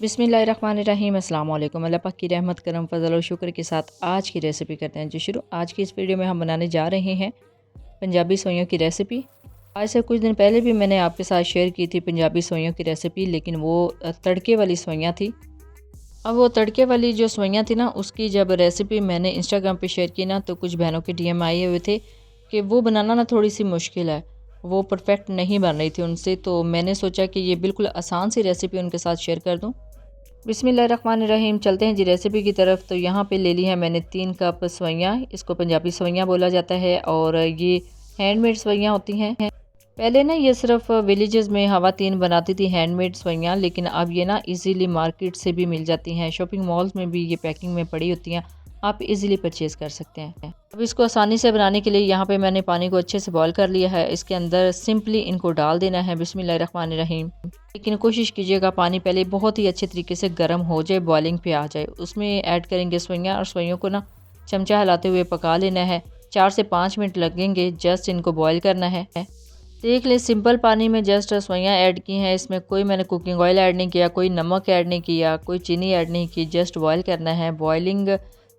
बिस्मिल्लाहिर्रहमानिर्रहीम। अस्सलाम वालेकुम। अल्लाह पाक की रहमत करम फजल और शुक्र के साथ आज की रेसिपी करते हैं जी शुरू। आज की इस वीडियो में हम बनाने जा रहे हैं पंजाबी सोयों की रेसिपी। आज से कुछ दिन पहले भी मैंने आपके साथ शेयर की थी पंजाबी सोयों की रेसिपी, लेकिन वो तड़के वाली सोयां थी। अब वो तड़के वाली जो सोयां थी ना, उसकी जब रेसिपी मैंने इंस्टाग्राम पे शेयर की ना, तो कुछ बहनों के डीएम आए हुए थे कि वो बनाना ना थोड़ी सी मुश्किल है, वो परफेक्ट नहीं बन रही थी उनसे। तो मैंने सोचा कि ये बिल्कुल आसान सी रेसिपी उनके साथ शेयर कर दूँ। बिस्मिल्लाहिर्रहमानिर्रहीम। चलते हैं जी रेसिपी की तरफ। तो यहाँ पे ले ली है मैंने 3 कप सवैयाँ। इसको पंजाबी सवैयाँ बोला जाता है और ये हैंडमेड सवैयाँ होती हैं। पहले ना ये सिर्फ विलेजेस में हवातीन बनाती थी हैंडमेड सवैयाँ, लेकिन अब ये ना इजीली मार्केट से भी मिल जाती हैं, शॉपिंग मॉल्स में भी ये पैकिंग में पड़ी होती हैं, आप इजीली परचेज़ कर सकते हैं। अब इसको आसानी से बनाने के लिए यहाँ पे मैंने पानी को अच्छे से बॉईल कर लिया है। इसके अंदर सिंपली इनको डाल देना है बिस्मिल्लाहिर्रहमानिर्रहीम। लेकिन कोशिश कीजिएगा पानी पहले बहुत ही अच्छे तरीके से गर्म हो जाए, बॉइलिंग पे आ जाए। उसमें ऐड करेंगे सवैयाँ और सवैयों को ना चमचा हिलाते हुए पका लेना है। 4 से 5 मिनट लगेंगे जस्ट इनको बॉयल करना है। देख ले, सिंपल पानी में जस्ट सवैयाँ ऐड की हैं। इसमें कोई मैंने कुकिंग ऑयल ऐड नहीं किया, कोई नमक ऐड नहीं किया, कोई चीनी ऐड नहीं की, जस्ट बॉयल करना है। बॉयलिंग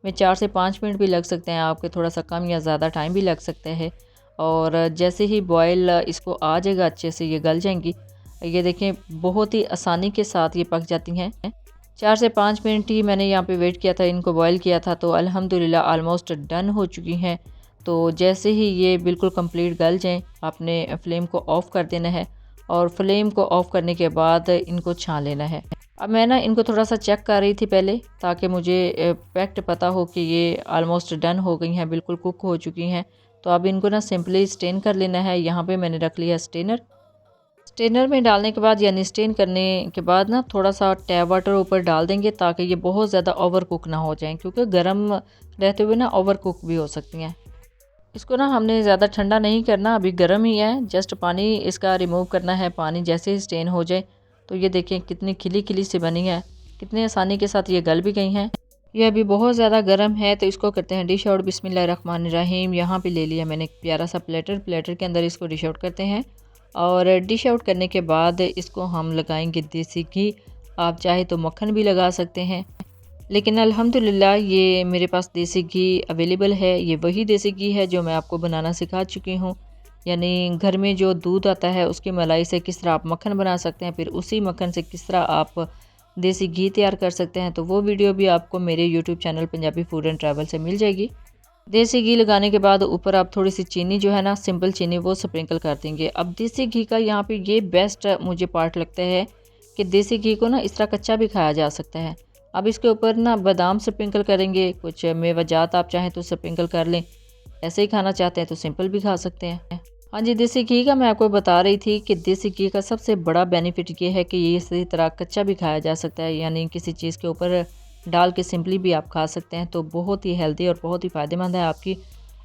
में 4 से 5 मिनट भी लग सकते हैं आपके, थोड़ा सा कम या ज़्यादा टाइम भी लग सकते हैं। और जैसे ही बॉयल इसको आ जाएगा अच्छे से, ये गल जाएंगी। ये देखें बहुत ही आसानी के साथ ये पक जाती हैं। 4 से 5 मिनट ही मैंने यहाँ पे वेट किया था, इनको बॉयल किया था, तो अल्हम्दुलिल्लाह ऑलमोस्ट डन हो चुकी हैं। तो जैसे ही ये बिल्कुल कंप्लीट गल जाएं, आपने फ्लेम को ऑफ़ कर देना है और फ्लेम को ऑफ़ करने के बाद इनको छान लेना है। अब मैं ना इनको थोड़ा सा चेक कर रही थी पहले, ताकि मुझे परफेक्ट पता हो कि ये ऑलमोस्ट डन हो गई हैं, बिल्कुल कुक हो चुकी हैं। तो अब इनको ना सिंपली स्टेन कर लेना है। यहाँ पे मैंने रख लिया स्टेनर। स्टेनर में डालने के बाद यानी स्टेन करने के बाद ना थोड़ा सा टैप वाटर ऊपर डाल देंगे, ताकि ये बहुत ज़्यादा ओवर कुक ना हो जाएं, क्योंकि गर्म रहते हुए ना ओवर कुक भी हो सकती हैं। इसको ना हमने ज़्यादा ठंडा नहीं करना, अभी गर्म ही है। जस्ट पानी इसका रिमूव करना है। पानी जैसे ही स्टेन हो जाए, तो ये देखें कितनी खिली खिली सी बनी है, कितनी आसानी के साथ ये गल भी गई हैं। ये अभी बहुत ज़्यादा गर्म है, तो इसको करते हैं डिश आउट। बिस्मिल्लाहिर्रहमानिर्रहीम। यहाँ पे ले लिया मैंने एक प्यारा सा प्लेटर के अंदर इसको डिश आउट करते हैं। और डिश आउट करने के बाद इसको हम लगाएंगे देसी घी। आप चाहे तो मक्खन भी लगा सकते हैं, लेकिन अल्हम्दुलिल्लाह ये मेरे पास देसी घी अवेलेबल है। ये वही देसी घी है जो मैं आपको बनाना सिखा चुकी हूँ। यानी घर में जो दूध आता है उसकी मलाई से किस तरह आप मक्खन बना सकते हैं, फिर उसी मक्खन से किस तरह आप देसी घी तैयार कर सकते हैं। तो वो वीडियो भी आपको मेरे YouTube channel Punjabi food and travel से मिल जाएगी। देसी घी लगाने के बाद ऊपर आप थोड़ी सी चीनी जो है ना, सिंपल चीनी, वो स्प्रिंकल कर देंगे। अब देसी घी का यहाँ पे ये बेस्ट मुझे पार्ट लगता है कि देसी घी को ना इस तरह कच्चा भी खाया जा सकता है। अब इसके ऊपर ना बादाम स्प्रिंकल करेंगे, कुछ मेवाजात आप चाहें तो स्प्रिंकल कर लें। ऐसे ही खाना चाहते हैं तो सिंपल भी खा सकते हैं। हाँ जी, देसी घी का मैं आपको बता रही थी कि देसी घी का सबसे बड़ा बेनिफिट ये है कि ये इसी तरह कच्चा भी खाया जा सकता है, यानी किसी चीज़ के ऊपर डाल के सिंपली भी आप खा सकते हैं। तो बहुत ही हेल्दी और बहुत ही फ़ायदेमंद है आपकी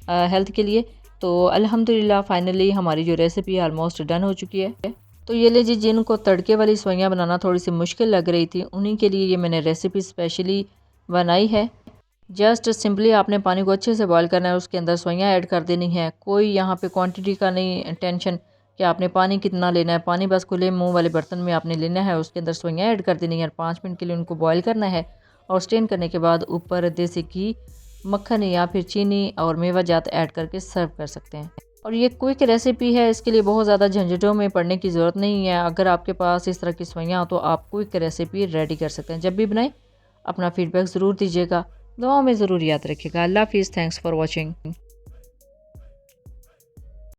हेल्थ के लिए। तो अल्हम्दुलिल्लाह फाइनली हमारी जो रेसिपी ऑलमोस्ट डन हो चुकी है। तो ये लीजिए, जिनको तड़के वाली सवैयाँ बनाना थोड़ी सी मुश्किल लग रही थी, उन्हीं के लिए ये मैंने रेसिपी स्पेशली बनाई है। जस्ट सिंपली आपने पानी को अच्छे से बॉईल करना है, उसके अंदर सवैयाँ ऐड कर देनी है। कोई यहाँ पे क्वांटिटी का नहीं टेंशन कि आपने पानी कितना लेना है। पानी बस खुले मुंह वाले बर्तन में आपने लेना है, उसके अंदर सवैयाँ ऐड कर देनी है। 5 मिनट के लिए उनको बॉईल करना है और स्टेन करने के बाद ऊपर देसी घी, मक्खन या फिर चीनी और मेवाजात ऐड करके सर्व कर सकते हैं। और ये क्विक रेसिपी है, इसके लिए बहुत ज़्यादा झंझटों में पड़ने की ज़रूरत नहीं है। अगर आपके पास इस तरह की सवैयाँ हो तो आप क्विक रेसिपी रेडी कर सकते हैं। जब भी बनाएं अपना फीडबैक ज़रूर दीजिएगा, दुआ में ज़रूर याद रखिएगा। अल्लाह हाफिज़। Thanks for watching.